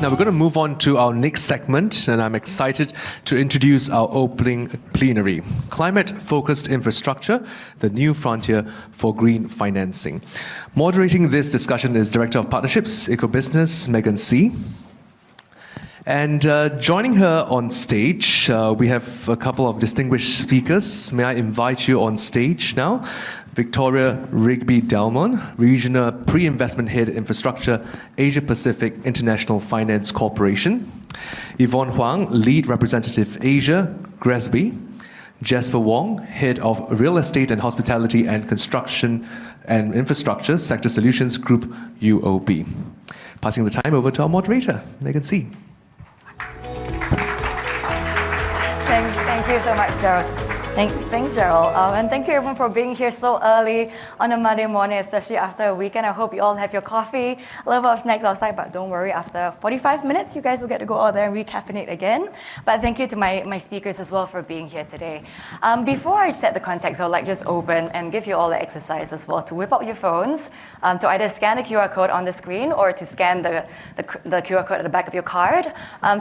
Now we're going to move on to our next segment, and I'm excited to introduce our opening plenary, Climate-Focused Infrastructure, the New Frontier for Green Financing. Moderating this discussion is Director of Partnerships, Ecobusiness, Megan C. And joining her on stage, we have a couple of distinguished speakers. May I invite you on stage now? Victoria Rigby-Delmon, Regional Pre-Investment Head Infrastructure, Asia Pacific International Finance Corporation. Yvonne Huang, Lead Representative Asia, GRESB. Jasper Wong, Head of Real Estate and Hospitality and Construction and Infrastructure, Sector Solutions Group, UOB. Passing the time over to our moderator, Megan C. Thank you so much, Gerald. Thanks, Gerald. And thank you everyone for being here so early on a Monday morning, especially after a weekend. I hope you all have your coffee, a little bit of snacks outside, but don't worry, after 45 minutes, you guys will get to go out there and recaffeinate again. But thank you to my speakers as well for being here today. Before I set the context, I would like to just open and give you all the exercise as well to whip out your phones, to either scan the QR code on the screen or to scan the QR code at the back of your card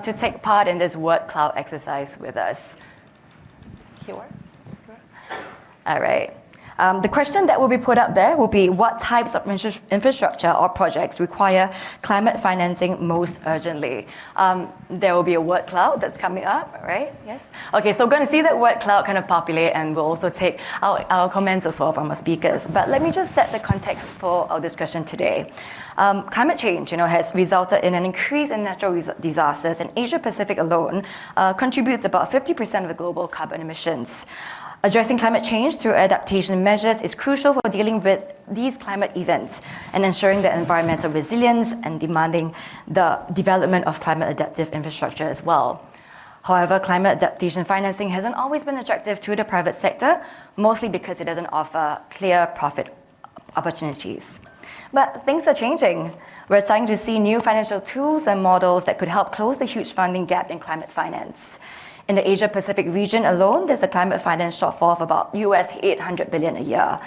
to take part in this word cloud exercise with us. All right. The question that will be put up there will be, what types of infrastructure or projects require climate financing most urgently? There will be a word cloud that's coming up, right? Yes? Okay, so we're going to see that word cloud kind of populate, and we'll also take our comments as well from our speakers. But let me just set the context for our discussion today. Climate change, has resulted in an increase in natural disasters, and Asia Pacific alone contributes about 50% of the global carbon emissions. Addressing climate change through adaptation measures is crucial for dealing with these climate events and ensuring the environmental resilience and demanding the development of climate adaptive infrastructure as well. However, climate adaptation financing hasn't always been attractive to the private sector, mostly because it doesn't offer clear profit opportunities. But things are changing. We're starting to see new financial tools and models that could help close the huge funding gap in climate finance. In the Asia Pacific region alone, there's a climate finance shortfall of about US $800 billion a year.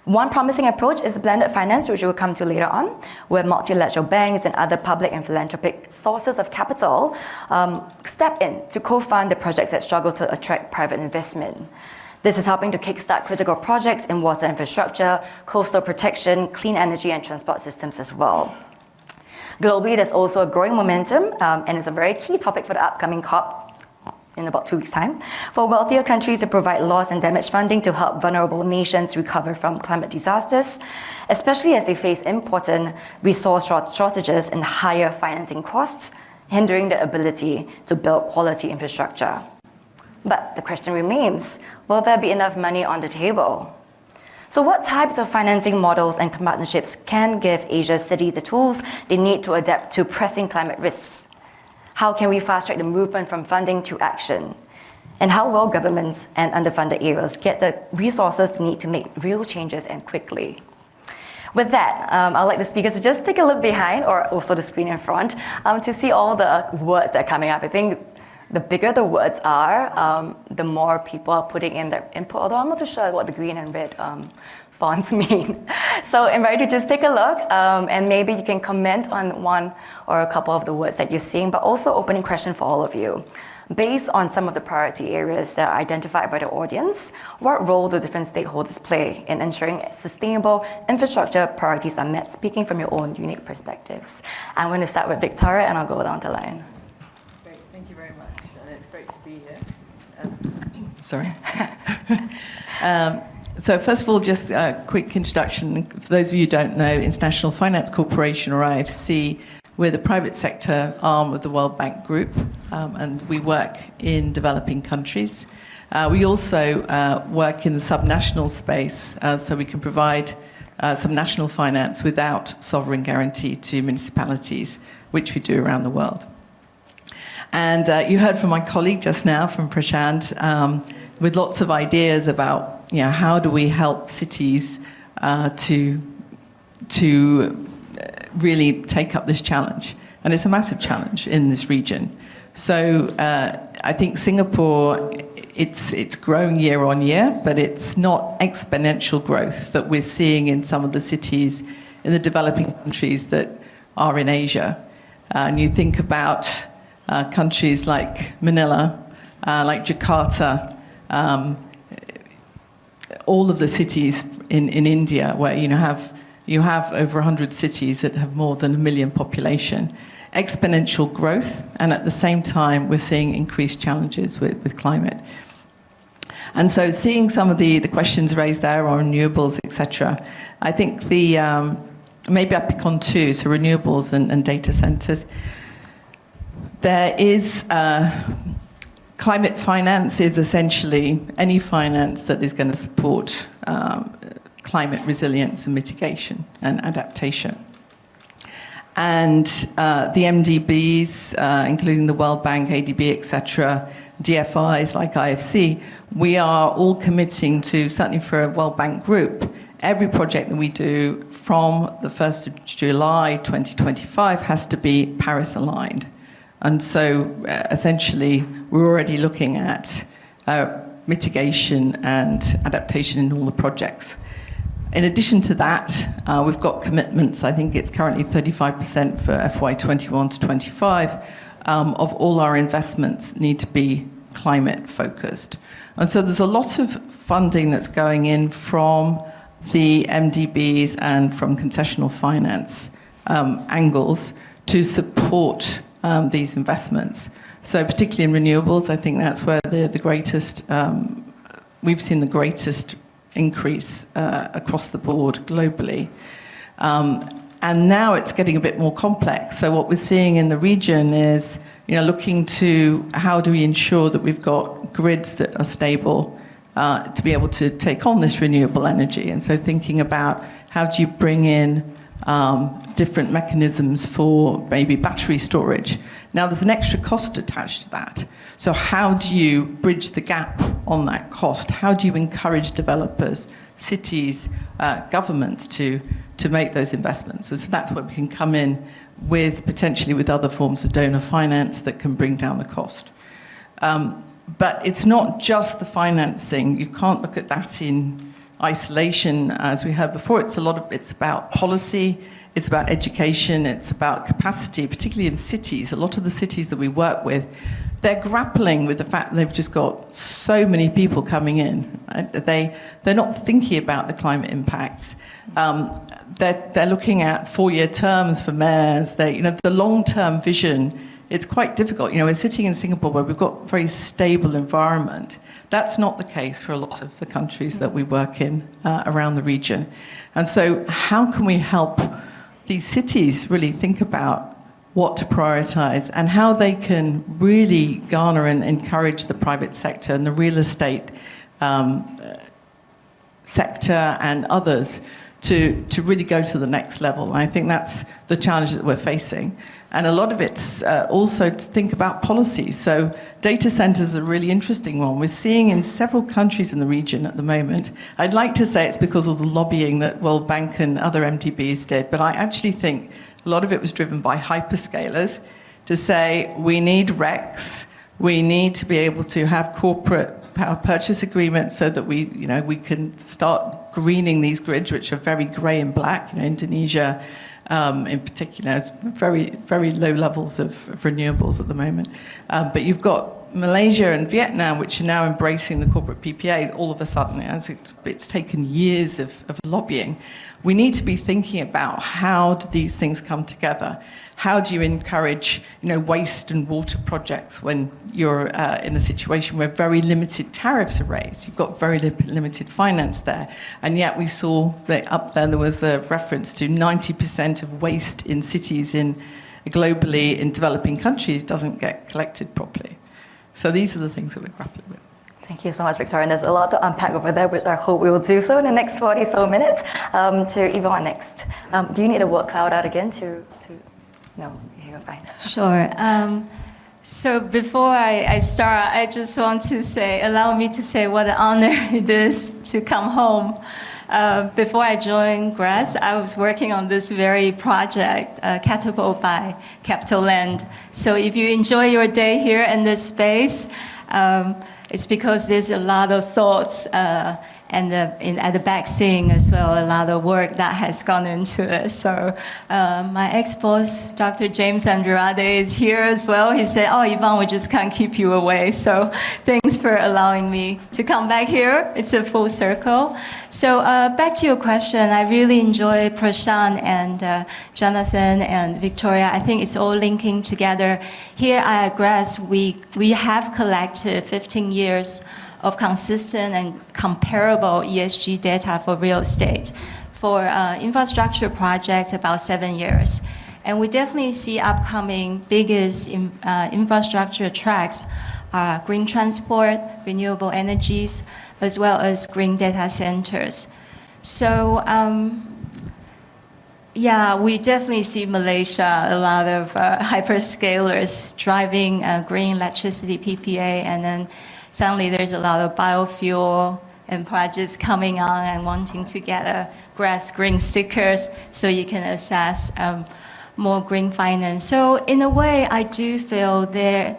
One promising approach is blended finance, which we'll come to later on, where multilateral banks and other public and philanthropic sources of capital step in to co-fund the projects that struggle to attract private investment. This is helping to kickstart critical projects in water infrastructure, coastal protection, clean energy, and transport systems as well. Globally, there's also a growing momentum, and it's a very key topic for the upcoming COP in about 2 weeks' time, for wealthier countries to provide loss and damage funding to help vulnerable nations recover from climate disasters, especially as they face important resource shortages and higher financing costs, hindering their ability to build quality infrastructure. But the question remains, will there be enough money on the table? So what types of financing models and partnerships can give Asia's cities the tools they need to adapt to pressing climate risks? How can we fast-track the movement from funding to action? And how will governments and underfunded areas get the resources they need to make real changes and quickly? With that, I'd like the speakers to just take a look behind, or also the screen in front, to see all the words that are coming up. I think the bigger the words are, the more people are putting in their input, although I'm not too sure what the green and red fonts mean. So I invite you to just take a look, and maybe you can comment on one or a couple of the words that you're seeing, but also opening question for all of you. Based on some of the priority areas that are identified by the audience, what role do different stakeholders play in ensuring sustainable infrastructure priorities are met, speaking from your own unique perspectives? I'm going to start with Victoria, and I'll go down the line. Great, thank you very much. And it's great to be here. Sorry. So first of all, just a quick introduction. For those of you who don't know, International Finance Corporation, or IFC, we're the private sector arm of the World Bank Group, and we work in developing countries. We also work in the subnational space, so we can provide some national finance without sovereign guarantee to municipalities, which we do around the world. And you heard from my colleague just now, from Prashant, with lots of ideas about how do we help cities to really take up this challenge. And it's a massive challenge in this region. So I think Singapore, it's growing year on year, but it's not exponential growth that we're seeing in some of the cities in the developing countries that are in Asia. and you think about countries like Manila, like Jakarta, all of the cities in India where you have over 100 cities that have more than 1 million population, exponential growth, and at the same time we're seeing increased challenges with climate. And so seeing some of the questions raised there on renewables, etc., I think maybe I pick on two, so renewables and data centers. There is climate finance is essentially any finance that is going to support climate resilience and mitigation and adaptation. And the MDBs, including the World Bank, ADB, etc., DFIs like IFC, we are all committing to, certainly for a World Bank group, every project that we do from the 1st of July 2025 has to be Paris aligned. And so essentially we're already looking at mitigation and adaptation in all the projects. In addition to that, we've got commitments. I think it's currently 35% for FY21 to 25 of all our investments need to be climate focused. And so there's a lot of funding that's going in from the MDBs and from concessional finance angles to support these investments. So particularly in renewables, I think that's where the greatest, we've seen the greatest increase across the board globally. And now it's getting a bit more complex. So what we're seeing in the region is, looking to how do we ensure that we've got grids that are stable to be able to take on this renewable energy. And so thinking about how do you bring in different mechanisms for maybe battery storage. Now there's an extra cost attached to that. So how do you bridge the gap on that cost? How do you encourage developers, cities, governments to make those investments? And so that's where we can come in with potentially with other forms of donor finance that can bring down the cost. But it's not just the financing. You can't look at that in isolation, as we heard before. It's about policy, it's about education, it's about capacity, particularly in cities. A lot of the cities that we work with, they're grappling with the fact that they've just got so many people coming in. They're not thinking about the climate impacts. They're looking at 4-year terms for mayors. The long-term vision, it's quite difficult. We're sitting in Singapore where we've got a very stable environment. That's not the case for a lot of the countries that we work in around the region. And so how can we help these cities really think about what to prioritize and how they can really garner and encourage the private sector and the real estate sector and others to really go to the next level. And I think that's the challenge that we're facing. And a lot of it's also to think about policy. So data centers are a really interesting one. We're seeing in several countries in the region at the moment. I'd like to say it's because of the lobbying that World Bank and other MDBs did, but I actually think a lot of it was driven by hyperscalers to say we need RECs, we need to be able to have corporate power purchase agreements so that we can start greening these grids, which are very grey and black. Indonesia, in particular, it's very, very low levels of renewables at the moment. But you've got Malaysia and Vietnam, which are now embracing the corporate PPAs. All of a sudden, as it's taken years of lobbying. We need to be thinking about how do these things come together? How do you encourage, waste and water projects when you're in a situation where very limited tariffs are raised? You've got very limited finance there. And yet we saw that up there was a reference to 90% of waste in cities globally in developing countries doesn't get collected properly. So these are the things that we're grappling with. Thank you so much, Victoria. And there's a lot to unpack over there, which I hope we will do so in the next 40 so minutes. To Yvonne next. Do you need a word cloud out again to... No, you're fine. Sure. So before I start, I just want to allow me to say what an honor it is to come home. Before I joined GRAS, I was working on this very project, Catapult by CapitaLand. So if you enjoy your day here in this space, it's because there's a lot of thoughts and at the back seeing as well, a lot of work that has gone into it. So my ex-boss, Dr. James Andrade, is here as well. He said, "Oh, Yvonne, we just can't keep you away." So thanks for allowing me to come back here. It's a full circle. So back to your question, I really enjoy Prashant and Jonathan and Victoria. I think it's all linking together. Here at GRAS, we have collected 15 years of consistent and comparable ESG data for real estate. For infrastructure projects, about 7 years. And we definitely see upcoming biggest infrastructure tracks are green transport, renewable energies, as well as green data centers. So yeah, we definitely see Malaysia, a lot of hyperscalers driving green electricity PPA, and then suddenly there's a lot of biofuel and projects coming on and wanting to get a GRAS green stickers so you can access more green finance. So in a way, I do feel there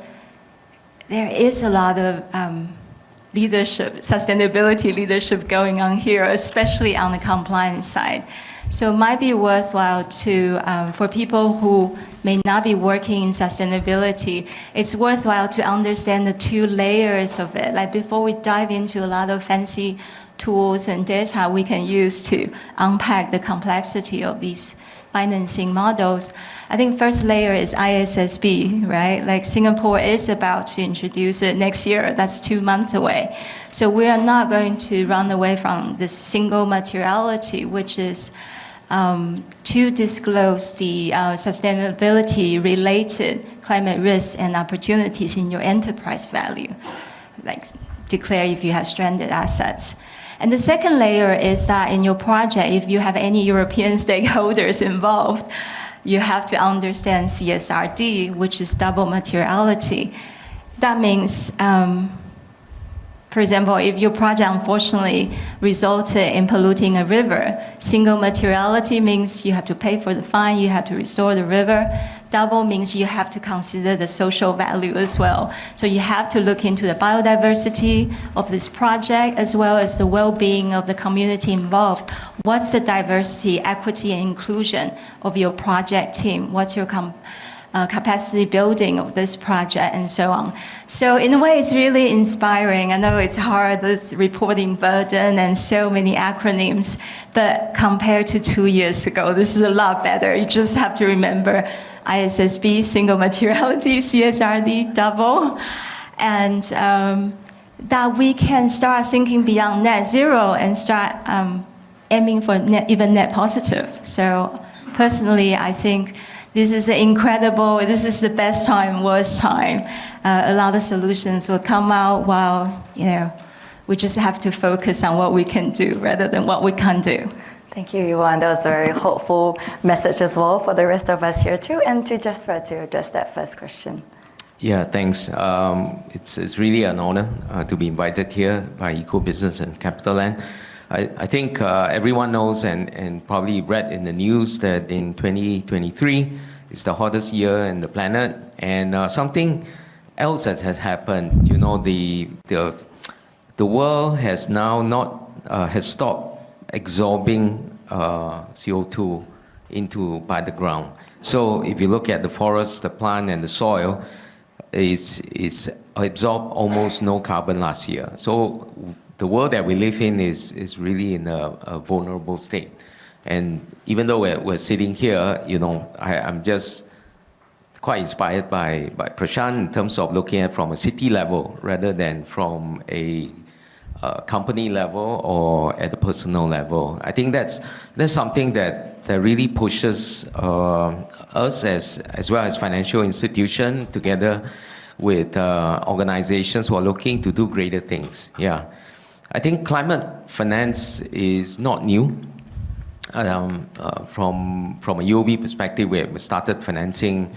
is a lot of leadership, sustainability leadership going on here, especially on the compliance side. So it might be worthwhile to, for people who may not be working in sustainability, it's worthwhile to understand the two layers of it. Like before we dive into a lot of fancy tools and data we can use to unpack the complexity of these financing models, I think first layer is ISSB, right? Like Singapore is about to introduce it next year. That's 2 months away. So we are not going to run away from this single materiality, which is to disclose the sustainability-related climate risks and opportunities in your enterprise value, like declare if you have stranded assets. And the second layer is that in your project, if you have any European stakeholders involved, you have to understand CSRD, which is double materiality. That means, for example, if your project unfortunately resulted in polluting a river, single materiality means you have to pay for the fine, you have to restore the river. Double means you have to consider the social value as well. So you have to look into the biodiversity of this project as well as the well-being of the community involved. What's the diversity, equity, and inclusion of your project team? What's your capacity building of this project, and so on. So in a way, it's really inspiring. I know it's hard, this reporting burden and so many acronyms, but compared to 2 years ago, this is a lot better. You just have to remember ISSB, single materiality, CSRD, double, and that we can start thinking beyond net zero and start aiming for even net positive. So personally, I think this is incredible. This is the best time, worst time. A lot of solutions will come out while, we just have to focus on what we can do rather than what we can't do. Thank you, Yuan. That was a very hopeful message as well for the rest of us here too. And to Jasper to address that first question. Yeah, thanks. It's really an honor to be invited here by EcoBusiness and CapitaLand. I think everyone knows and probably read in the news that in 2023 is the hottest year in the planet, and something else that has happened. The world has now has stopped absorbing CO2 by the ground. So if you look at the forest, the plant, and the soil, it's absorbed almost no carbon last year. So the world that we live in is really in a vulnerable state. And even though we're sitting here, I'm just quite inspired by Prashant in terms of looking at from a city level rather than from a company level or at a personal level. I think that's something that really pushes us as well as financial institutions together with organizations who are looking to do greater things. Yeah. I think climate finance is not new. From a UOB perspective, we started financing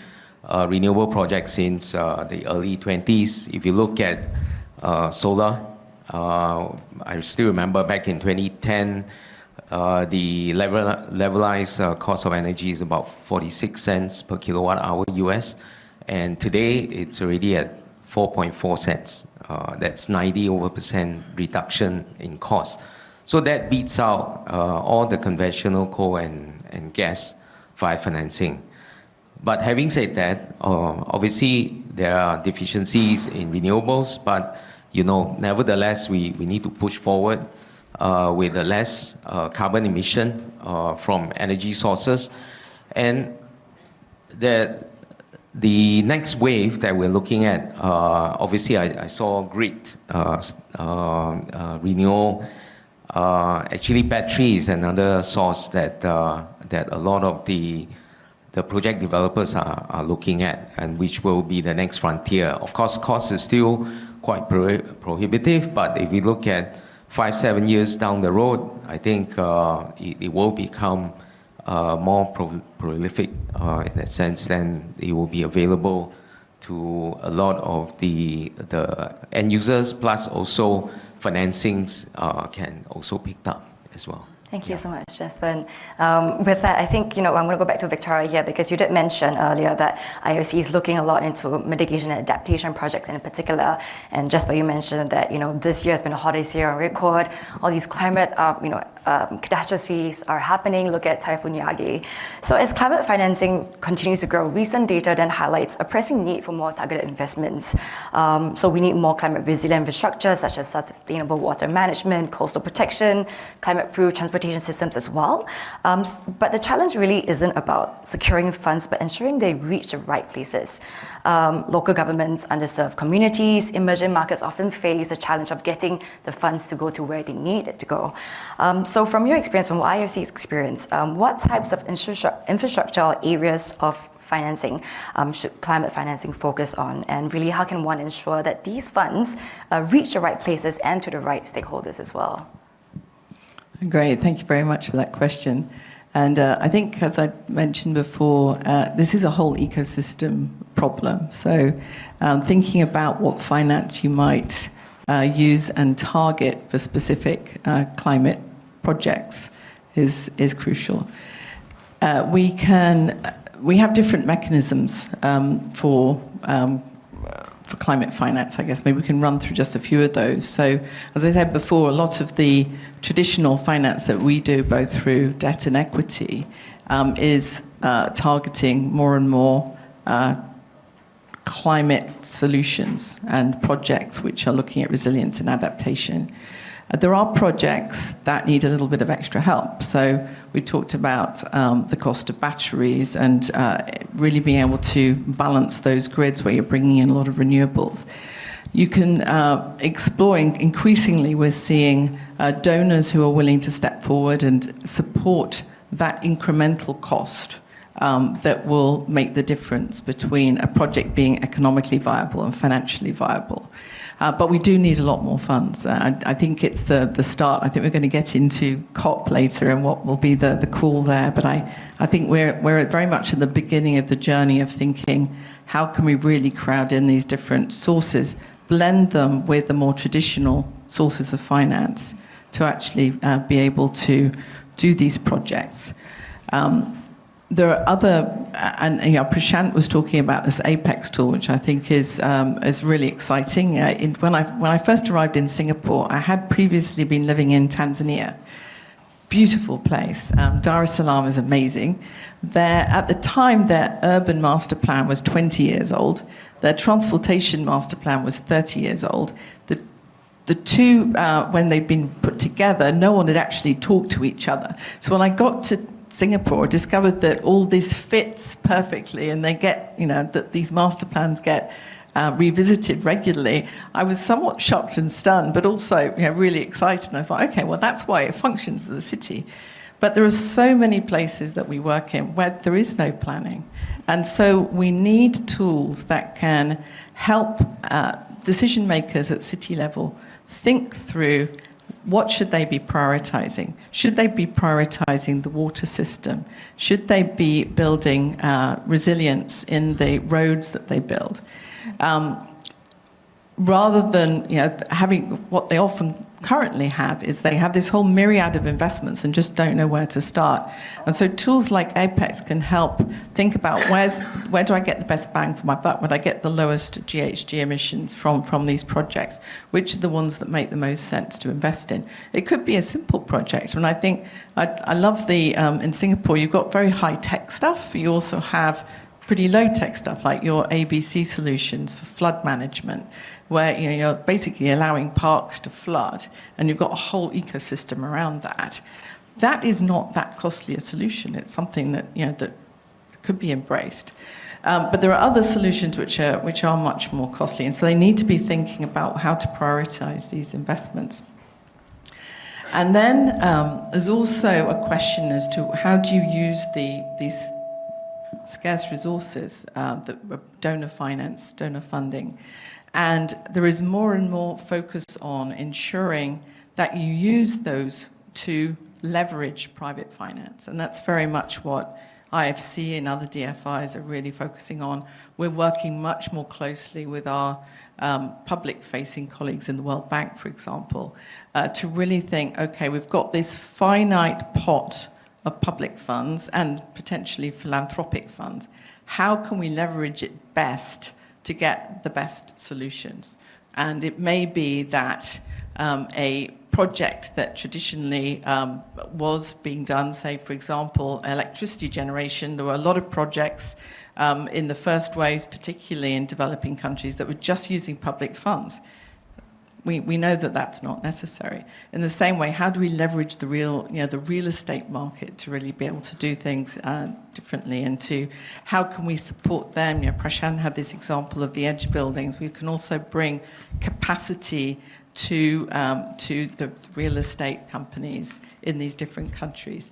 renewable projects since the early 20s. If you look at solar, I still remember back in 2010, the levelized cost of energy is about 46 cents per kilowatt hour US. And today, it's already at 4.4 cents. That's 90% reduction in cost. So that beats out all the conventional coal and gas via financing. But having said that, obviously there are deficiencies in renewables, but nevertheless we need to push forward with a less carbon emission from energy sources. And the next wave that we're looking at, obviously I saw grid renewal. Actually, battery is another source that a lot of the project developers are looking at, and which will be the next frontier. Of course, cost is still quite prohibitive, but if we look at 5-7 years down the road, I think it will become more prolific in that sense. Then it will be available to a lot of the end users, plus also financings can also pick up as well. Thank you so much, Jasper. With that, I think, I'm going to go back to Victoria here, because you did mention earlier that IOC is looking a lot into mitigation and adaptation projects in particular. And Jasper, you mentioned that, this year has been the hottest year on record. All these climate, catastrophes are happening. Look at Typhoon Yagi. So as climate financing continues to grow, recent data then highlights a pressing need for more targeted investments. So we need more climate resilient infrastructure, such as sustainable water management, coastal protection, climate-proof transportation systems as well. But the challenge really isn't about securing funds, but ensuring they reach the right places. Local governments, underserved communities, emerging markets often face the challenge of getting the funds to go to where they need it to go. So from your experience, from IOC's experience, what types of infrastructure or areas of financing should climate financing focus on? And really, how can one ensure that these funds reach the right places and to the right stakeholders as well? Great, thank you very much for that question. And I think, as I mentioned before, this is a whole ecosystem problem. So thinking about what finance you might use and target for specific climate projects is crucial. We have different mechanisms for climate finance, I guess. Maybe we can run through just a few of those. So, as I said before, a lot of the traditional finance that we do, both through debt and equity, is targeting more and more climate solutions and projects which are looking at resilience and adaptation. There are projects that need a little bit of extra help. So we talked about the cost of batteries and really being able to balance those grids where you're bringing in a lot of renewables. You can explore, increasingly we're seeing donors who are willing to step forward and support that incremental cost that will make the difference between a project being economically viable and financially viable. But we do need a lot more funds. I think it's the start. I think we're going to get into COP later and what will be the call there. But I think we're very much at the beginning of the journey of thinking, how can we really crowd in these different sources, blend them with the more traditional sources of finance to actually be able to do these projects. There are other, and Prashant was talking about this Apex tool, which I think is really exciting. When I first arrived in Singapore, I had previously been living in Tanzania. Beautiful place. Dar es Salaam is amazing. At the time, their urban master plan was 20 years old. Their transportation master plan was 30 years old. The two, when they'd been put together, no one had actually talked to each other. So when I got to Singapore, discovered that all this fits perfectly, and they get, that these master plans get revisited regularly. I was somewhat shocked and stunned, but also, really excited. And I thought, okay, well, that's why it functions as a city. But there are so many places that we work in where there is no planning, and so we need tools that can help decision makers at city level think through. What should they be prioritizing? Should they be prioritizing the water system? Should they be building resilience in the roads that they build? Rather than having what they often currently have is they have this whole myriad of investments and just don't know where to start. And so tools like Apex can help think about where do I get the best bang for my buck? Would I get the lowest GHG emissions from these projects? Which are the ones that make the most sense to invest in? It could be a simple project. And I think I love in Singapore, you've got very high-tech stuff, but you also have pretty low-tech stuff like your ABC solutions for flood management, where you're basically allowing parks to flood, and you've got a whole ecosystem around that. That is not that costly a solution. It's something that that could be embraced. But there are other solutions which are much more costly, and so they need to be thinking about how to prioritize these investments. And then there's also a question as to how do you use these scarce resources, donor finance, donor funding. And there is more and more focus on ensuring that you use those to leverage private finance. And that's very much what IFC and other DFIs are really focusing on. We're working much more closely with our public-facing colleagues in the World Bank, for example, to really think, okay, we've got this finite pot of public funds and potentially philanthropic funds. How can we leverage it best to get the best solutions? And it may be that a project that traditionally was being done, say, for example, electricity generation, there were a lot of projects in the first waves, particularly in developing countries, that were just using public funds. We know that that's not necessary. In the same way, how do we leverage the real estate market to really be able to do things differently, and to how can we support them? Prashant had this example of the edge buildings. We can also bring capacity to the real estate companies in these different countries,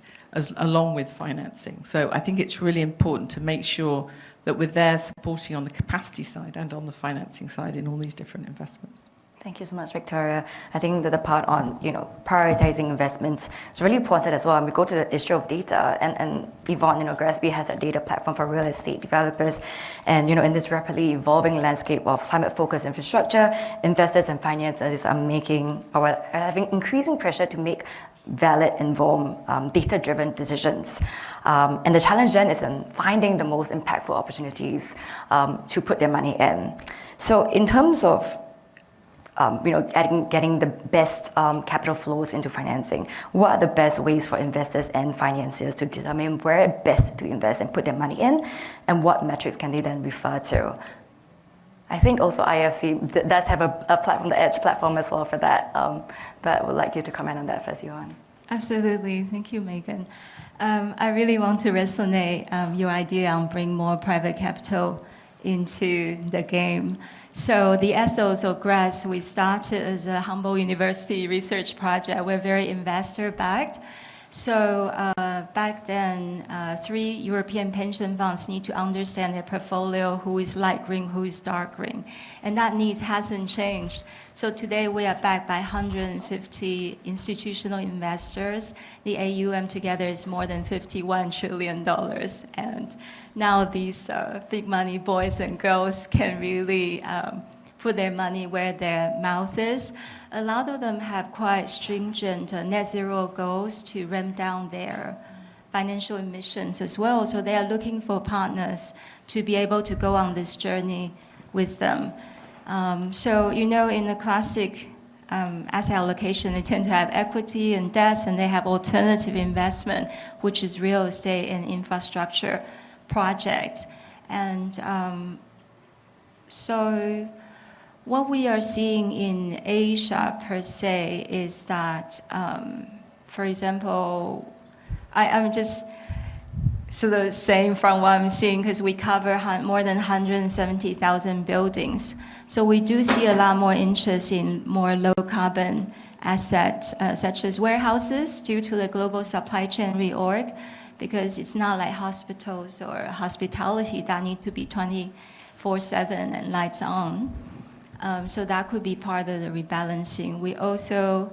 along with financing. So I think it's really important to make sure that we're there supporting on the capacity side and on the financing side in all these different investments. Thank you so much, Victoria. I think that the part on prioritizing investments is really important as well. And we go to the issue of data, and Yvonne, GRASB has a data platform for real estate developers. And in this rapidly evolving landscape of climate-focused infrastructure, investors and financiers are having increasing pressure to make valid, informed, data-driven decisions. And the challenge then is in finding the most impactful opportunities to put their money in. So in terms of getting the best capital flows into financing, what are the best ways for investors and financiers to determine where best to invest and put their money in, and what metrics can they then refer to? I think also IFC does have a platform, the Edge platform as well for that, but I would like you to comment on that first, Johan. Absolutely, thank you, Megan. I really want to resonate your idea on bring more private capital into the game. So the ethos of GRAS, we started as a humble university research project. We're very investor-backed. So back then, 3 European pension funds need to understand their portfolio, who is light green, who is dark green. And that need hasn't changed. So today we are backed by 150 institutional investors. The AUM together is more than $51 trillion. And now these big money boys and girls can really put their money where their mouth is. A lot of them have quite stringent net zero goals to ramp down their financial emissions as well. So they are looking for partners to be able to go on this journey with them. So, in the classic asset allocation, they tend to have equity and debts, and they have alternative investment, which is real estate and infrastructure projects. And so what we are seeing in Asia per se is that, for example, I'm just sort of saying from what I'm seeing, because we cover more than 170,000 buildings. So we do see a lot more interest in more low carbon assets, such as warehouses, due to the global supply chain reorg, because it's not like hospitals or hospitality that need to be 24/7 and lights on. So that could be part of the rebalancing. We also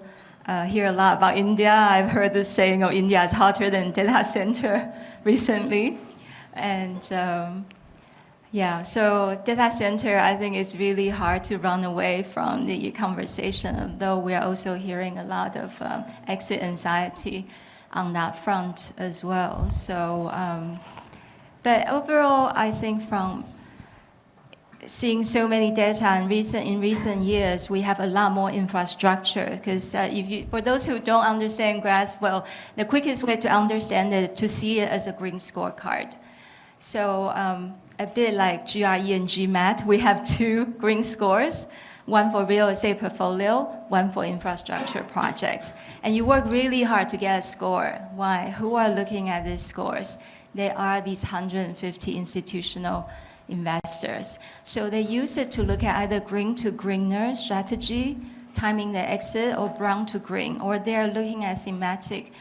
hear a lot about India. I've heard this saying, India is hotter than data center recently. And Yeah, so data center, I think it's really hard to run away from the conversation, though we are also hearing a lot of exit anxiety on that front as well. So, but overall, I think from seeing so many data in recent years, we have a lot more infrastructure. Because for those who don't understand GRAS, well, the quickest way to understand it, to see it as a green scorecard. So a bit like GRE and GMAT, we have 2 green scores, one for real estate portfolio, one for infrastructure projects. And you work really hard to get a score. Why? Who are looking at these scores? They are these 150 institutional investors. So they use it to look at either green to greener strategy, timing the exit, or brown to green, or they're looking at thematic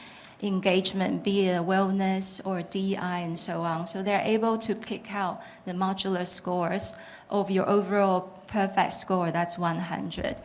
engagement, be it wellness or DEI and so on. So they're able to pick out the modular scores of your overall perfect score, that's 100.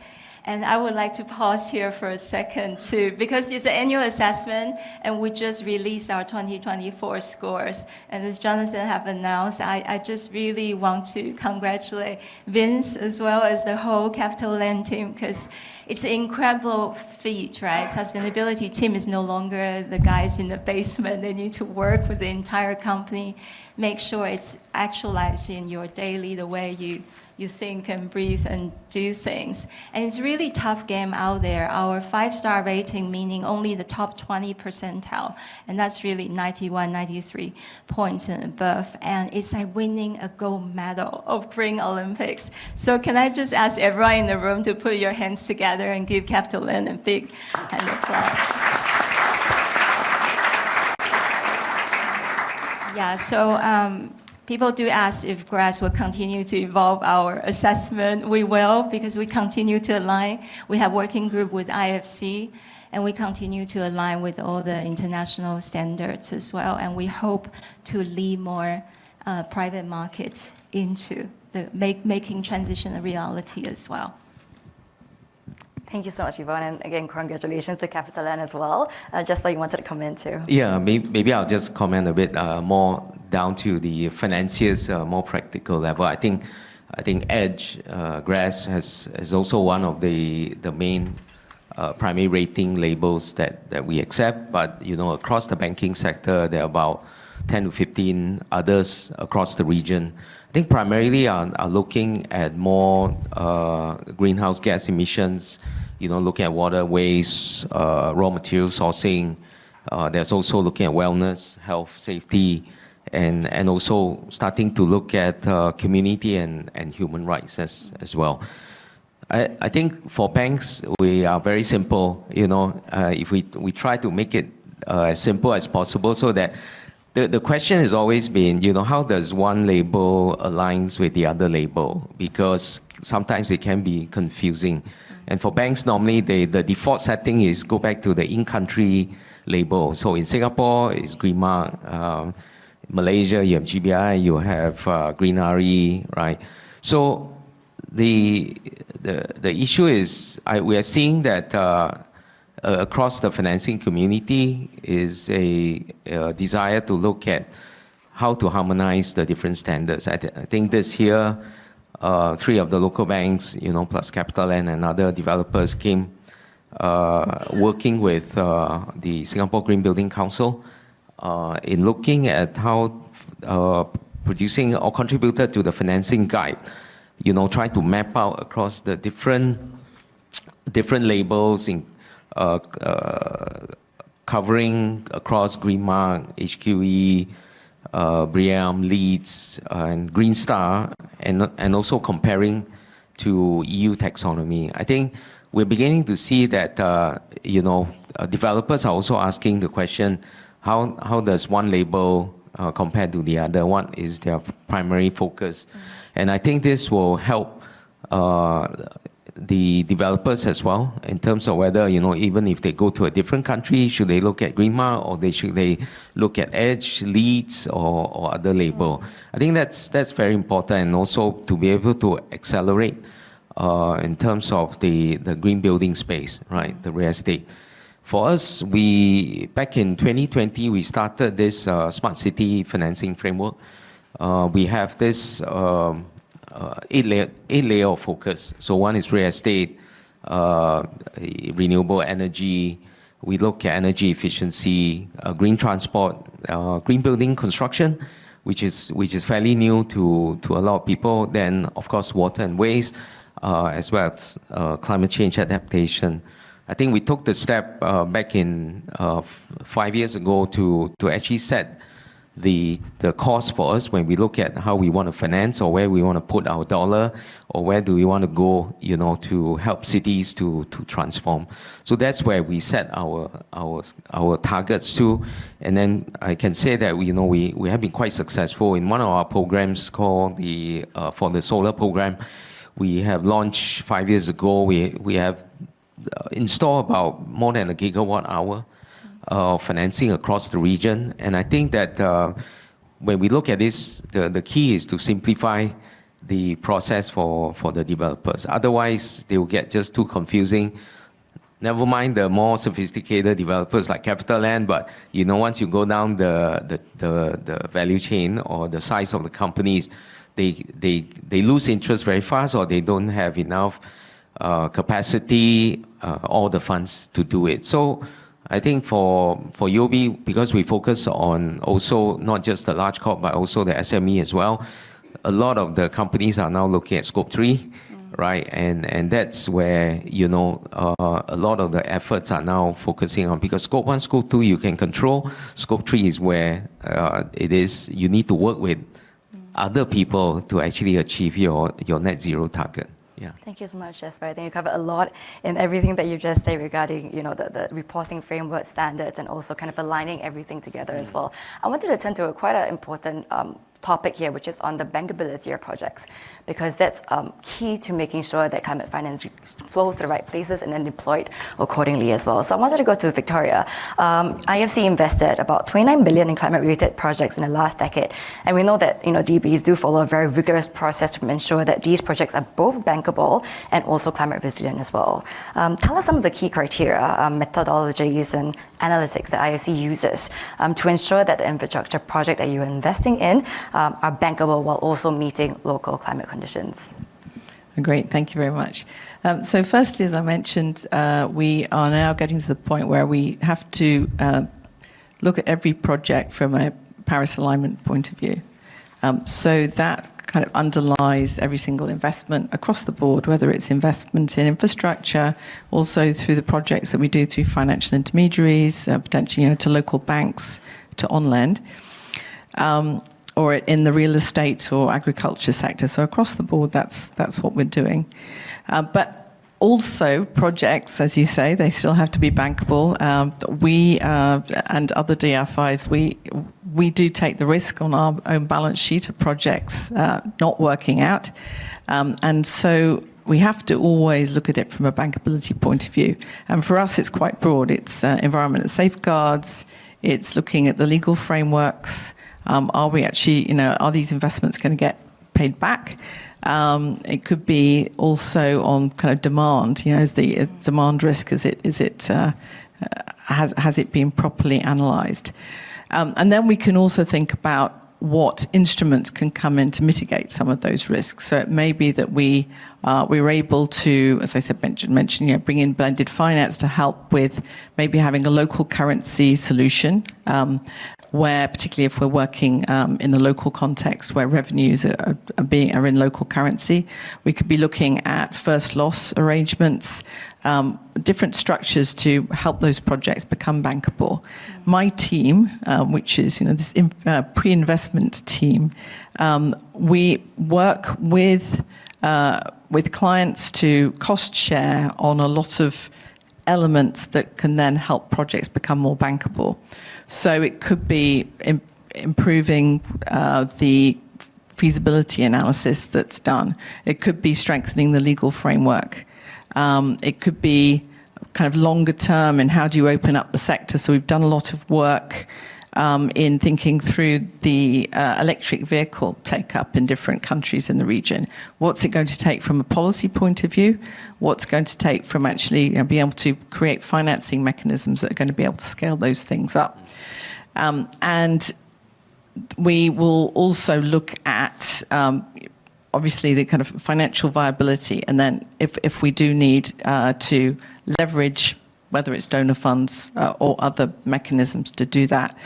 And I would like to pause here for a second too, because it's an annual assessment and we just released our 2024 scores. And as Jonathan have announced, I just really want to congratulate Vince as well as the whole CapitaLand team, because it's an incredible feat, right? Sustainability team is no longer the guys in the basement. They need to work with the entire company, make sure it's actualized in your daily, the way you think and breathe and do things. And it's a really tough game out there. Our 5-star rating, meaning only the top 20 percentile, and that's really 91, 93 points and above. And it's like winning a gold medal of Green Olympics. So can I just ask everyone in the room to put your hands together and give CapitaLand a big hand of applause. Yeah, so people do ask if GRAS will continue to evolve our assessment. We will, because we continue to align. We have working group with IFC, and we continue to align with all the international standards as well. And we hope to lead more private markets into the making transition a reality as well. Thank you so much, Yvonne, and again, congratulations to CapitaLand as well. Just like you wanted to comment too. Yeah, maybe I'll just comment a bit more down to the financiers, more practical level. I think Edge, GRAS is also one of the main primary rating labels that we accept. But across the banking sector, there are about 10 to 15 others across the region. I think primarily are looking at more greenhouse gas emissions, looking at water waste, raw material sourcing. There's also looking at wellness, health, safety, and also starting to look at community and human rights as well. I think for banks, we are very simple. If we try to make it as simple as possible, so that the question has always been, how does one label aligns with the other label? Because sometimes it can be confusing. And for banks, normally the default setting is go back to the in-country label. So in Singapore, it's Green Mark. Malaysia, you have GBI, you have Green RE, right? So the issue is we are seeing that across the financing community is a desire to look at how to harmonize the different standards. I think this year, 3 of the local banks, plus CapitaLand and other developers came working with the Singapore Green Building Council in looking at how producing or contributed to the financing guide, trying to map out across the different labels in covering across Green Mark, HQE, BREEAM, LEEDs, and Green Star, and also comparing to EU taxonomy. I think we're beginning to see that developers are also asking the question, how does one label compare to the other? What is their primary focus? And I think this will help the developers as well in terms of whether, even if they go to a different country, should they look at Green Mark or should they look at Edge, LEEDs or other label? I think that's very important, and also to be able to accelerate in terms of the green building space, right, the real estate. For us, back in 2020, we started this smart city financing framework. we have this eight layer of focus. So one is real estate, renewable energy. We look at energy efficiency, green transport, green building construction, which is fairly new to a lot of people. Then, of course, water and waste, as well as climate change adaptation. I think we took the step back in 5 years ago to actually set the cost for us when we look at how we want to finance or where we want to put our dollar or where do we want to go, to help cities to transform. So that's where we set our targets to, and then I can say that we have been quite successful in one of our programs called for the solar program. We have launched 5 years ago. We have installed about more than 1 gigawatt hour financing across the region. And I think that when we look at this, the key is to simplify the process for the developers. Otherwise, they will get just too confusing. Never mind the more sophisticated developers like CapitaLand, but once you go down the value chain or the size of the companies, they lose interest very fast, or they don't have enough capacity, all the funds to do it. So I think for UOB, because we focus on also not just the large corp, but also the SME as well, a lot of the companies are now looking at Scope 3, right? And that's where, a lot of the efforts are now focusing on, because Scope 1, Scope 2, you can control. Scope 3 is where you need to work with other people to actually achieve your net zero target. Yeah. Thank you so much, Jasper. I think you covered a lot in everything that you just said regarding, the reporting framework standards and also kind of aligning everything together as well. I wanted to turn to quite an important topic here, which is on the bankability of projects, because that's key to making sure that climate finance flows to the right places and then deployed accordingly as well. So I wanted to go to Victoria. IFC invested about 29 billion in climate-related projects in the last decade, and we know that DBs do follow a very rigorous process to ensure that these projects are both bankable and also climate resilient as well. Tell us some of the key criteria, methodologies, and analytics that IFC uses to ensure that the infrastructure project that you're investing in are bankable while also meeting local climate conditions. Great, thank you very much. So firstly, as I mentioned, we are now getting to the point where we have to look at every project from a Paris alignment point of view. So that kind of underlies every single investment across the board, whether it's investment in infrastructure, also through the projects that we do through financial intermediaries, potentially to local banks, to on-lend, or in the real estate or agriculture sector. So across the board, that's what we're doing. But also projects, as you say, they still have to be bankable. We and other DFIs, we do take the risk on our own balance sheet of projects not working out. And so we have to always look at it from a bankability point of view. And for us, it's quite broad. It's environmental safeguards. It's looking at the legal frameworks. Are we actually, are these investments going to get paid back? It could be also on kind of demand. Is the demand risk? Has it been properly analysed? And then we can also think about what instruments can come in to mitigate some of those risks. So it may be that we were able to, as I said, mention, bring in blended finance to help with maybe having a local currency solution, where particularly if we're working in a local context where revenues are in local currency, we could be looking at first loss arrangements, different structures to help those projects become bankable. My team, which is this pre-investment team, we work with clients to cost share on a lot of elements that can then help projects become more bankable. So it could be improving the feasibility analysis that's done. It could be strengthening the legal framework. It could be kind of longer term in how do you open up the sector. So we've done a lot of work in thinking through the electric vehicle take-up in different countries in the region. What's it going to take from a policy point of view? What's going to take from actually being able to create financing mechanisms that are going to be able to scale those things up? And we will also look at obviously the kind of financial viability, and then if we do need to leverage, whether it's donor funds or other mechanisms to do that.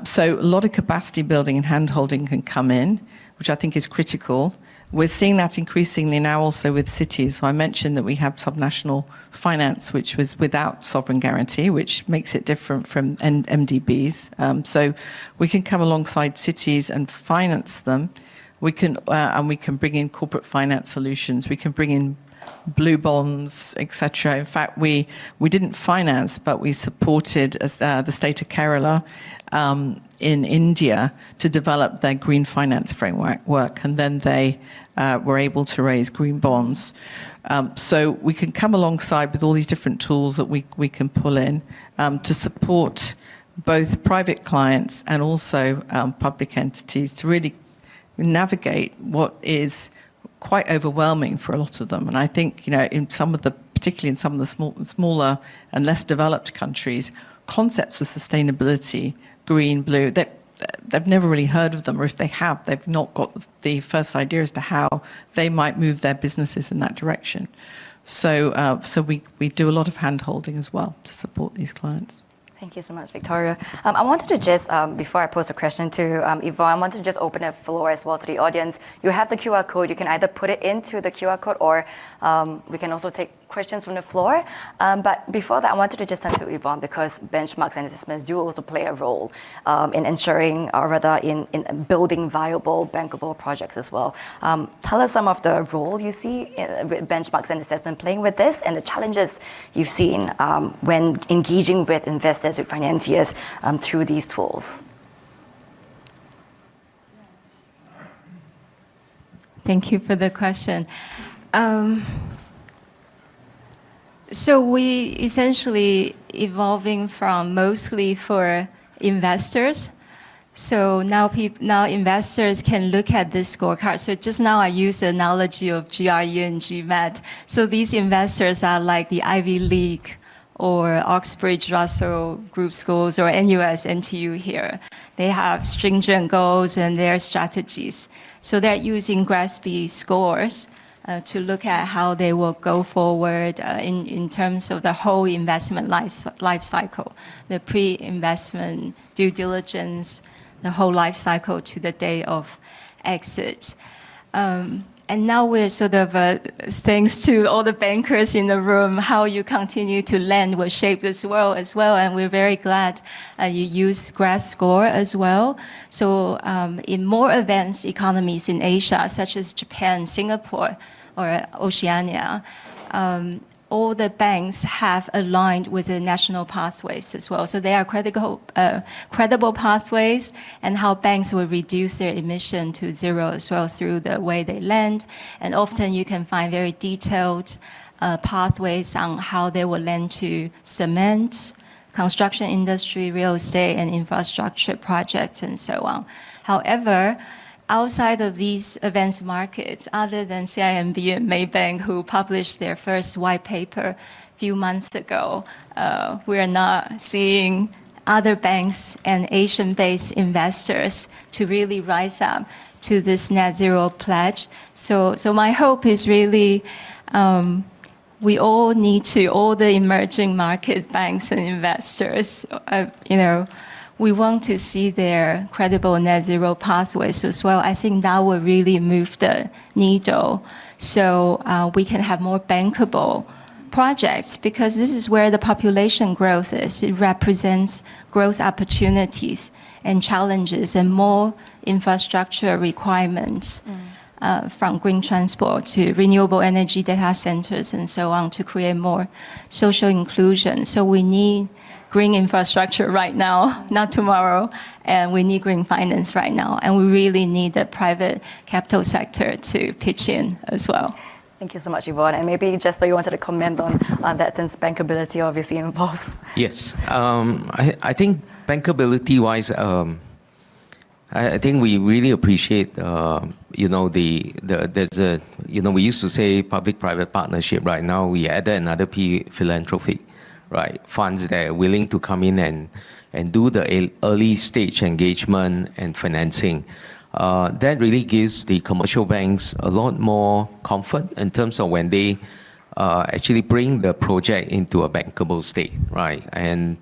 So a lot of capacity building and hand-holding can come in, which I think is critical. We're seeing that increasingly now also with cities. So I mentioned that we have subnational finance, which was without sovereign guarantee, which makes it different from MDBs. So we can come alongside cities and finance them. We can bring in corporate finance solutions. We can bring in blue bonds, etc. In fact, we didn't finance, but we supported the state of Kerala in India to develop their green finance framework, and then they were able to raise green bonds. So we can come alongside with all these different tools that we can pull in to support both private clients and also public entities to really navigate what is quite overwhelming for a lot of them. And I think, particularly in some of the smaller and less developed countries, concepts of sustainability, green, blue, they've never really heard of them, or if they have, they've not got the first idea as to how they might move their businesses in that direction. So we do a lot of hand-holding as well to support these clients. Thank you so much, Victoria. I wanted to just, before I pose a question to Yvonne, I wanted to just open the floor as well to the audience. You have the QR code. You can either put it into the QR code, or we can also take questions from the floor. But before that, I wanted to just turn to Yvonne, because benchmarks and assessments do also play a role in ensuring, or rather in building viable, bankable projects as well. Tell us some of the role you see with benchmarks and assessment playing with this, and the challenges you've seen when engaging with investors, with financiers through these tools. Thank you for the question. So we essentially evolving from mostly for investors. So now investors can look at this scorecard. So just now I used the analogy of GRE and GMAT. So these investors are like the Ivy League or Oxbridge Russell Group schools or NUS, NTU here. They have stringent goals and their strategies. So they're using GRASB scores to look at how they will go forward in terms of the whole investment life cycle, the pre-investment due diligence, the whole life cycle to the day of exit. And now we're sort of, thanks to all the bankers in the room, how you continue to lend will shape this world as well. And we're very glad you use GRAS score as well. So in more advanced economies in Asia, such as Japan, Singapore, or Oceania, all the banks have aligned with the national pathways as well. So they are credible pathways, and how banks will reduce their emission to zero as well through the way they lend. And often you can find very detailed pathways on how they will lend to cement, construction industry, real estate, and infrastructure projects, and so on. However, outside of these advanced markets, other than CIMB and Maybank, who published their first white paper a few months ago, we are not seeing other banks and Asian-based investors to really rise up to this net zero pledge. So my hope is really we all need to, all the emerging market banks and investors, we want to see their credible net zero pathways as well. I think that will really move the needle, so we can have more bankable projects, because this is where the population growth is. It represents growth opportunities and challenges and more infrastructure requirements from green transport to renewable energy data centers and so on to create more social inclusion. So we need green infrastructure right now, not tomorrow, and we need green finance right now. And we really need the private capital sector to pitch in as well. Thank you so much, Yvonne. And maybe Jesper, you wanted to comment on that, since bankability obviously involves. Yes, I think bankability-wise, I think we really appreciate, there's a, we used to say public-private partnership. Right now, we added another P, philanthropic. right? Funds that are willing to come in and do the early stage engagement and financing. That really gives the commercial banks a lot more comfort in terms of when they actually bring the project into a bankable state, right? And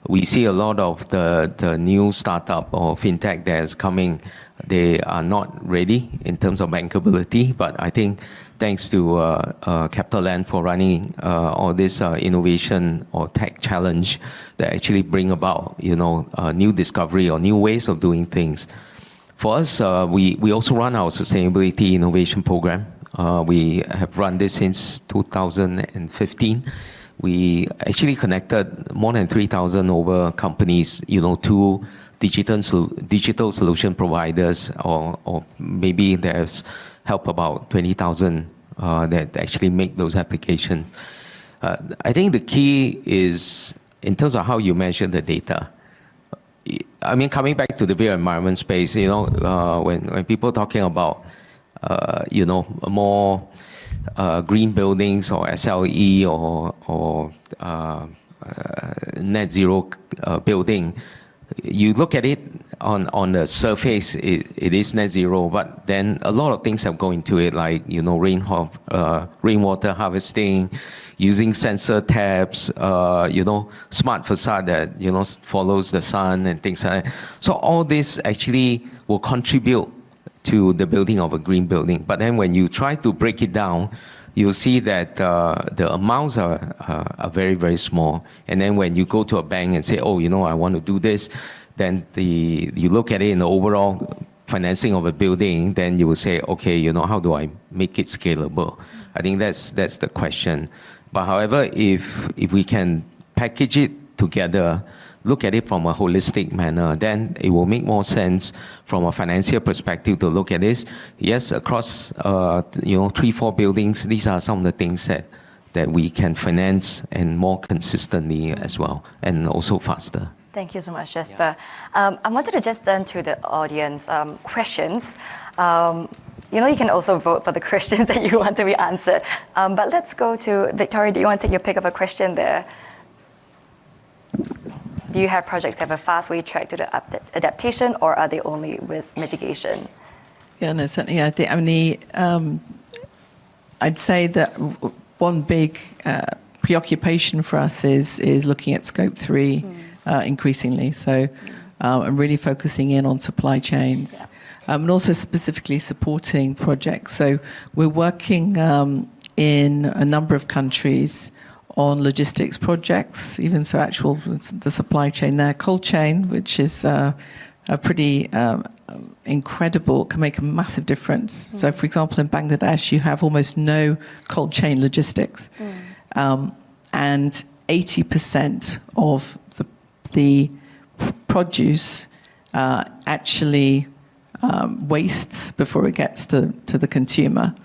we see a lot of the new startup or fintech that is coming, they are not ready in terms of bankability, but I think thanks to CapitaLand for running all this innovation or tech challenge that actually bring about, new discovery or new ways of doing things. For us, we also run our sustainability innovation program. We have run this since 2015. We actually connected more than 3,000 over companies, to digital solution providers, or maybe there's help about 20,000 that actually make those applications. I think the key is in terms of how you measure the data. I mean, coming back to the built environment space, when people talking about, more green buildings or SLE or net zero building, you look at it on the surface, it is net zero, but then a lot of things have gone into it, like rainwater harvesting, using sensor taps, smart facade that follows the sun and things like that. So all this actually will contribute to the building of a green building. But then when you try to break it down, you'll see that the amounts are very, very small. And then when you go to a bank and say, oh, I want to do this, then you look at it in the overall financing of a building, then you will say, okay, how do I make it scalable? I think that's the question. But however, if we can package it together, look at it from a holistic manner, then it will make more sense from a financier perspective to look at this. Yes, across 3-4 buildings, these are some of the things that we can finance and more consistently as well, and also faster. Thank you so much, Jasper. Yeah. I wanted to just turn to the audience questions. You can also vote for the questions that you want to be answered. But let's go to Victoria. Do you want to take your pick of a question there? Do you have projects that have a fast way track to the adaptation, or are they only with mitigation? Yeah, no, certainly. I'd say that one big preoccupation for us is looking at scope 3 increasingly. So I'm really focusing in on supply chains. Yeah. And also specifically supporting projects. So we're working in a number of countries on logistics projects, even so the supply chain there. Cold chain, which is a pretty incredible, can make a massive difference. So for example, in Bangladesh, you have almost no cold chain logistics. And 80% of the produce actually wastes before it gets to the consumer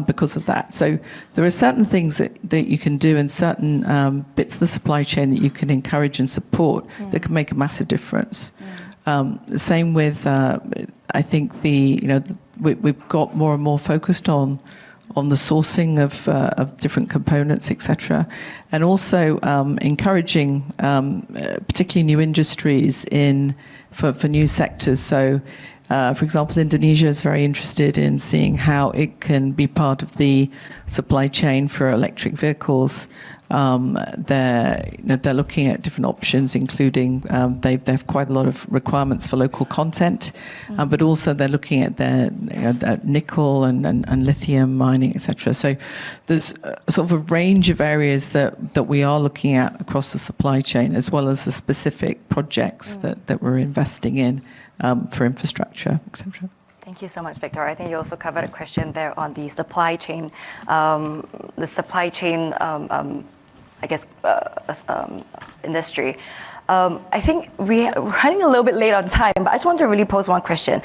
because of that. So there are certain things that you can do and certain bits of the supply chain that you can encourage and support that can make a massive difference. The same with, I think we've got more and more focused on the sourcing of different components, etc., and also encouraging particularly new industries for new sectors. So, for example, Indonesia is very interested in seeing how it can be part of the supply chain for electric vehicles. They're looking at different options, including they have quite a lot of requirements for local content, but also they're looking at their nickel and lithium mining, etc. So there's sort of a range of areas that we are looking at across the supply chain, as well as the specific projects that we're investing in for infrastructure, etc. Thank you so much, Victoria. I think you also covered a question there on the supply chain, industry. I think we're running a little bit late on time, but I just want to really pose one question.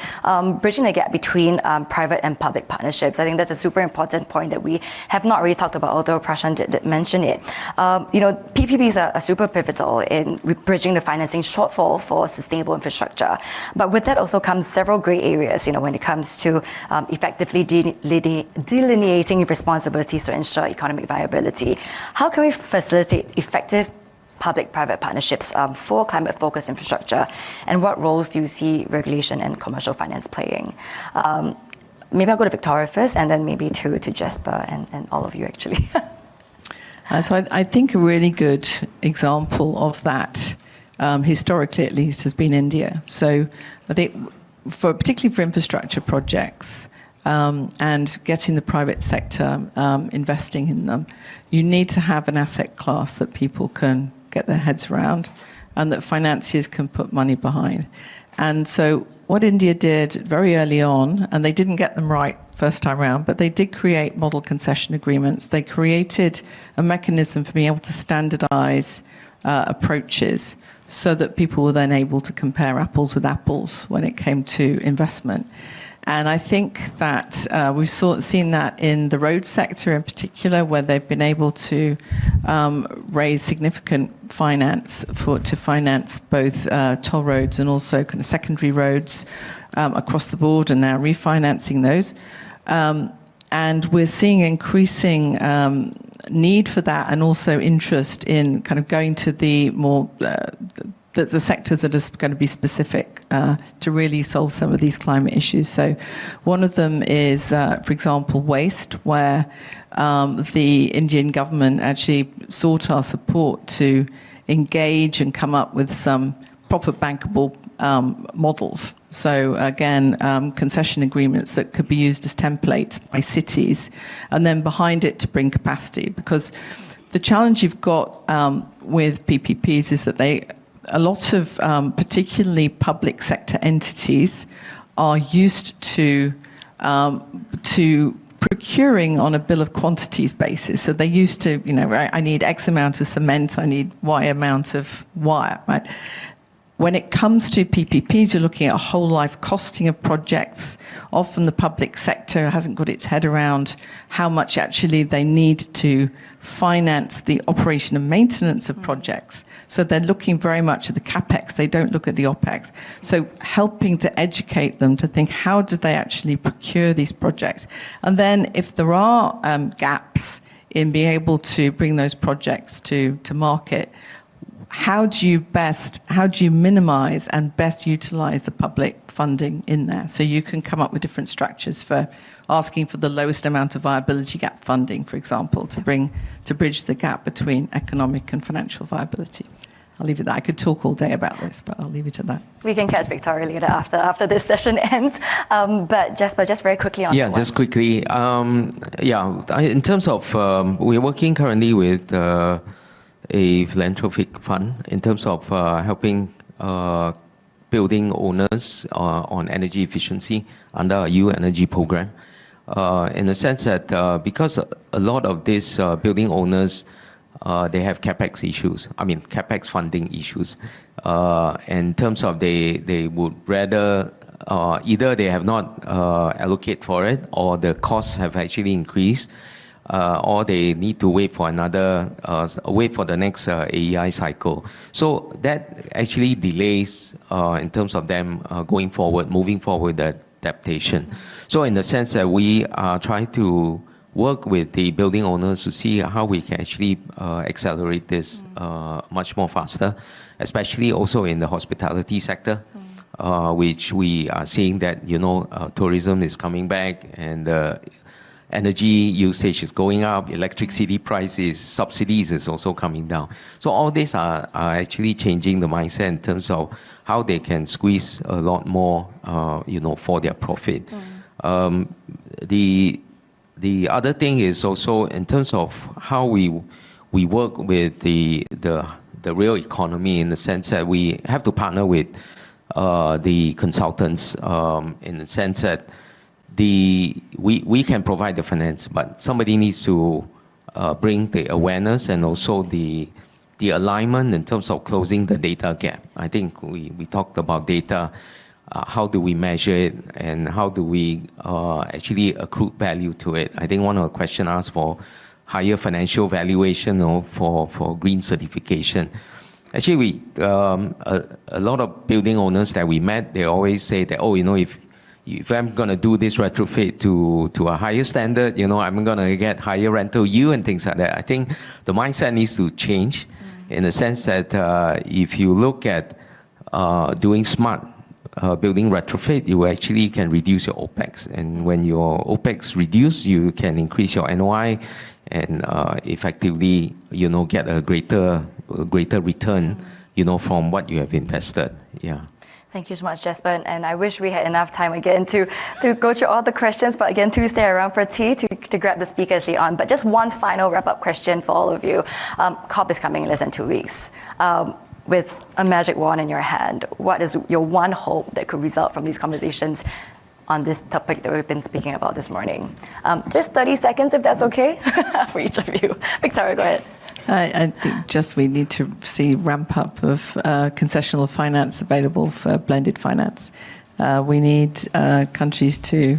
Bridging the gap between private and public partnerships, I think that's a super important point that we have not really talked about, although Prashant did mention it. PPPs are super pivotal in bridging the financing shortfall for sustainable infrastructure. But with that also comes several grey areas, when it comes to effectively delineating responsibilities to ensure economic viability. How can we facilitate effective public-private partnerships for climate-focused infrastructure, and what roles do you see regulation and commercial finance playing? Maybe I'll go to Victoria first, and then maybe to Jasper and all of you, actually. So I think a really good example of that, historically at least, has been India. So I think, particularly for infrastructure projects, and getting the private sector investing in them, you need to have an asset class that people can get their heads around and that financiers can put money behind. And so what India did very early on, and they didn't get them right first time around, but they did create model concession agreements. They created a mechanism for being able to standardize approaches so that people were then able to compare apples with apples when it came to investment. And I think that we've seen that in the road sector in particular, where they've been able to raise significant finance to finance both toll roads and also kind of secondary roads across the board, and now refinancing those. And we're seeing increasing need for that, and also interest in kind of going to the more the sectors that are going to be specific to really solve some of these climate issues. So one of them is, for example, waste, where the Indian government actually sought our support to engage and come up with some proper bankable models. So again, concession agreements that could be used as templates by cities, and then behind it to bring capacity. Because the challenge you've got with PPPs is that a lot of particularly public sector entities are used to procuring on a bill of quantities basis. So they're used to, I need X amount of cement, I need Y amount of wire, right? When it comes to PPPs, you're looking at a whole life costing of projects. Often the public sector hasn't got its head around how much actually they need to finance the operation and maintenance of projects. So they're looking very much at the CapEx. They don't look at the OpEx. So helping to educate them to think, how do they actually procure these projects? And then if there are gaps in being able to bring those projects to market, how do you minimize and best utilize the public funding in there? So you can come up with different structures for asking for the lowest amount of viability gap funding, for example, to bridge the gap between economic and financial viability. I'll leave it there. I could talk all day about this, but I'll leave it at that. We can catch Victoria later after this session ends. But Jasper, just very quickly on that. Just quickly. In terms of, we're working currently with a philanthropic fund in terms of helping building owners on energy efficiency under our U Energy program. In the sense that because a lot of these building owners, they have CapEx issues, CapEx funding issues. In terms of they would rather, either they have not allocate for it, or the costs have actually increased, or they need to wait for the next AEI cycle. So that actually delays in terms of them moving forward the adaptation. So in the sense that we are trying to work with the building owners to see how we can actually accelerate this much more faster, especially also in the hospitality sector, which we are seeing that tourism is coming back, and energy usage is going up, electricity prices, subsidies is also coming down. So all these are actually changing the mindset in terms of how they can squeeze a lot more, for their profit. The other thing is also in terms of how we work with the real economy, in the sense that we have to partner with the consultants, in the sense that we can provide the finance, but somebody needs to bring the awareness and also the the alignment in terms of closing the data gap. I think we talked about data, how do we measure it, and how do we actually accrue value to it. I think one of the questions asked for higher financial valuation or for green certification. Actually, a lot of building owners that we met, they always say that, oh, if I'm going to do this retrofit to a higher standard, I'm going to get higher rental yield and things like that. I think the mindset needs to change in the sense that if you look at doing smart building retrofit, you actually can reduce your OPEX. And when your OPEX reduce, you can increase your NOI and effectively, get a greater return, from what you have invested. Yeah. Thank you so much, Jasper. And I wish we had enough time again to go through all the questions, but again, to stay around for tea to grab the speakers later on. But just one final wrap-up question for all of you. COP is coming in less than 2 weeks. With a magic wand in your hand, what is your one hope that could result from these conversations on this topic that we've been speaking about this morning? Just 30 seconds, if that's okay, for each of you. Victoria, go ahead. I think just we need to see ramp up of concessional finance available for blended finance. We need countries to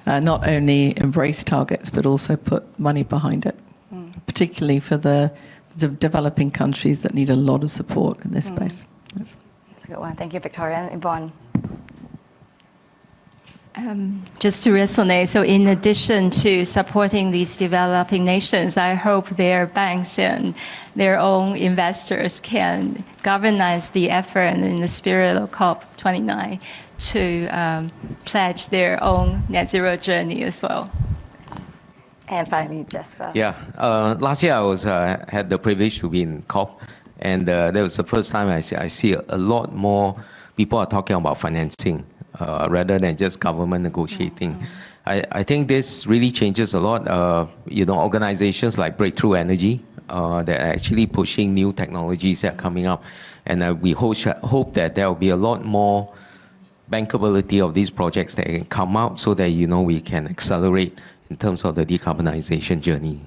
not only embrace targets, but also put money behind it, particularly for the developing countries that need a lot of support in this space. Yes. That's a good one. Thank you, Victoria. And Yvonne. Just to resonate, so in addition to supporting these developing nations, I hope their banks and their own investors can galvanize the effort in the spirit of COP29 to pledge their own net zero journey as well. And finally, Jasper. Yeah, last year I had the privilege to be in COP, and that was the first time I see a lot more people are talking about financing rather than just government negotiating. I think this really changes a lot. Organizations like Breakthrough Energy that are actually pushing new technologies that are coming up, and we hope that there will be a lot more bankability of these projects that can come out so that we can accelerate in terms of the decarbonization journey.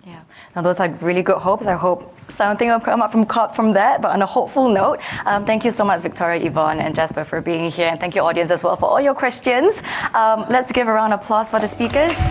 Yeah. Now those are really good hopes. I hope something will come up from COP from that. But on a hopeful note, thank you so much, Victoria, Yvonne, and Jasper for being here, and thank you, audience, as well, for all your questions. Let's give a round of applause for the speakers.